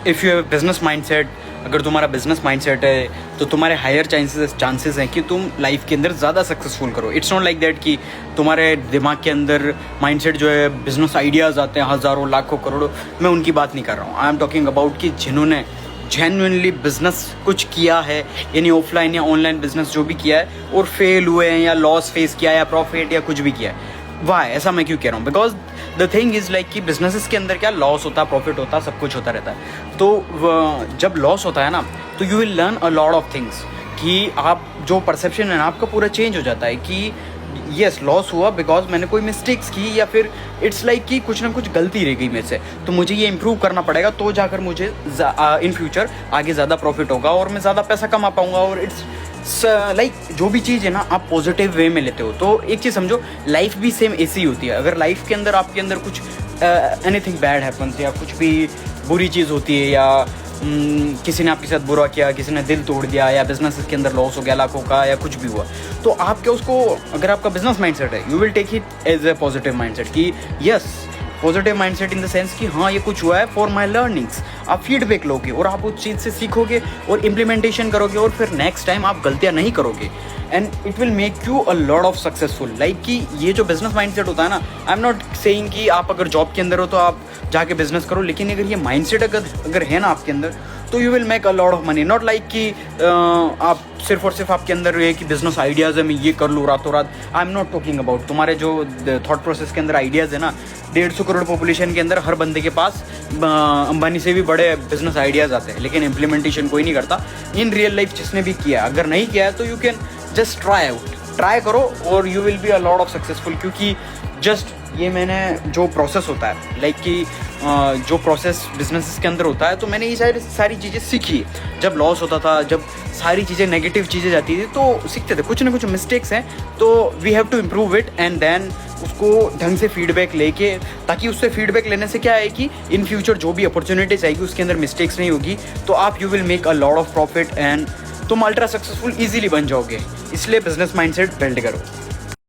If you have business mindset, अगर तुम्हारा business mindset है तो तुम्हारे हायर चांसेस हैं कि तुम लाइफ के अंदर ज़्यादा सक्सेसफुल करो। इट्स नॉट लाइक दैट कि तुम्हारे दिमाग के अंदर माइंडसेट जो है बिजनेस आइडियाज़ आते हैं हज़ारों लाखों करोड़ों, मैं उनकी बात नहीं कर रहा हूँ। आई एम टॉकिंग अबाउट कि जिन्होंने जेन्युइनली बिजनेस कुछ किया है, यानी ऑफलाइन या ऑनलाइन बिजनेस जो भी किया है और फेल हुए हैं या लॉस फेस किया है या प्रॉफिट या कुछ भी किया है। वाह, ऐसा मैं क्यों कह रहा हूँ? Because the thing is like कि बिजनेसेस के अंदर क्या लॉस होता है, प्रॉफिट होता है, सब कुछ होता रहता है। तो जब लॉस होता है ना तो you will learn a lot of things, कि आप जो परसेप्शन है ना आपका पूरा चेंज हो जाता है कि यस लॉस हुआ बिकॉज मैंने कोई मिस्टेक्स की, या फिर इट्स लाइक कि कुछ ना कुछ गलती रह गई मेरे से, तो मुझे ये इंप्रूव करना पड़ेगा, तो जाकर मुझे इन फ्यूचर आगे ज़्यादा प्रॉफिट होगा और मैं ज़्यादा पैसा कमा पाऊंगा। और इट्स लाइक जो भी चीज़ है ना आप पॉजिटिव वे में लेते हो। तो एक चीज़ समझो, लाइफ भी सेम ऐसी ही होती है। अगर लाइफ के अंदर आपके अंदर कुछ एनीथिंग बैड हैपन्स या कुछ भी बुरी चीज़ होती है, या किसी ने आपके साथ बुरा किया, किसी ने दिल तोड़ दिया, या बिजनेस के अंदर लॉस हो गया लाखों का, या कुछ भी हुआ, तो आप क्या उसको, अगर आपका बिजनेस माइंडसेट है, you will take it as a positive mindset कि yes, positive mindset in the sense कि हाँ ये कुछ हुआ है फॉर माई लर्निंग्स। आप फीडबैक लोगे और आप उस चीज़ से सीखोगे और इम्प्लीमेंटेशन करोगे, और फिर नेक्स्ट टाइम आप गलतियाँ नहीं करोगे, and it will make you a lot of successful. Like कि ये जो बिजनेस माइंडसेट होता है ना, आई एम नॉट सेइंग कि आप अगर जॉब के अंदर हो तो आप जाके बिजनेस करो, लेकिन अगर ये माइंडसेट अगर है ना आपके अंदर, तो you will make a lot of money. Not like कि आप सिर्फ और सिर्फ आपके अंदर ये कि बिजनेस आइडियाज़ है मैं ये कर लूँ रातों रात। I am not talking about तुम्हारे जो थॉट प्रोसेस के अंदर आइडियाज़ है ना, 150 करोड़ पॉपुलेशन के अंदर हर बंदे के पास अंबानी से भी बड़े बिजनेस आइडियाज़ आते हैं, लेकिन इम्प्लीमेंटेशन कोई नहीं करता इन रियल लाइफ। जिसने भी किया, अगर नहीं किया है तो यू कैन जस्ट ट्राई करो और you will be a lot of successful. क्योंकि जस्ट ये मैंने जो प्रोसेस होता है, लाइक कि जो प्रोसेस बिजनेस के अंदर होता है, तो मैंने ये सारी चीज़ें सीखी। जब लॉस होता था, जब सारी चीज़ें नेगेटिव चीज़ें जाती थी, तो सीखते थे कुछ ना कुछ मिस्टेक्स हैं, तो we have to improve it and then उसको ढंग से फीडबैक लेके, ताकि उससे फीडबैक लेने से क्या है कि इन फ्यूचर जो भी अपॉर्चुनिटीज आएगी उसके अंदर मिस्टेक्स नहीं होगी, तो आप you will make a lot of profit and तुम अल्ट्रा सक्सेसफुल ईजिली बन जाओगे। इसलिए बिजनेस माइंडसेट बिल्ड करो।